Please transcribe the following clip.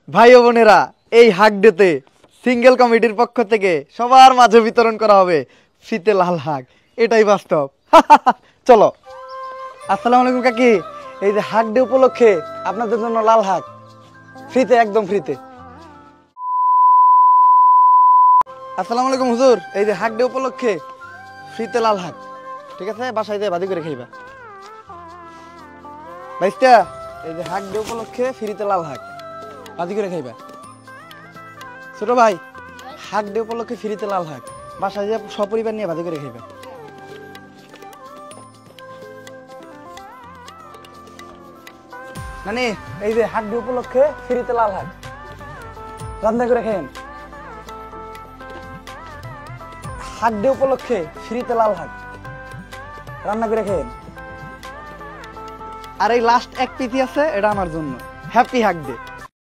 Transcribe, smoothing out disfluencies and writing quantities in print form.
ভাই ও বোনেরা, এই হাক ডেতে সিঙ্গেল কমিটির পক্ষ থেকে সবার মাঝে বিতরণ করা হবে ফ্রিতে লাল হাক। এটাই বাস্তব। চলো। আসসালামু আলাইকুম কাকি, এই যে হাক ডে উপলক্ষে আপনাদের জন্য লাল হাক ফ্রিতে, একদম ফ্রিতে। আসসালামু আলাইকুম হুজুর, এই যে হাক ডে উপলক্ষে ফ্রিতে লাল হাক। ঠিক আছে, বাসায় দিয়ে বাদি করে খাইবা। ভাইস্তা, এই যে হাক ডে উপলক্ষে ফ্রিতে লাল হাক বাদি করে খাইবা। ছোট ভাই, হাক ডে উপলক্ষে ফ্রিতে লাল হাক বাসায় দিয়ে সপরিবার নিয়ে বাদি করে খাইবা। মানে এই যে হাক ডে উপলক্ষে ফ্রিতে লাল হাক রান্না করে খাইন। হাক ডে উপলক্ষে ফ্রিতে লাল হাক রান্না করে খাইন। আর এই লাস্ট এক পিঠি আছে, এটা আমার জন্য। Happy hug day.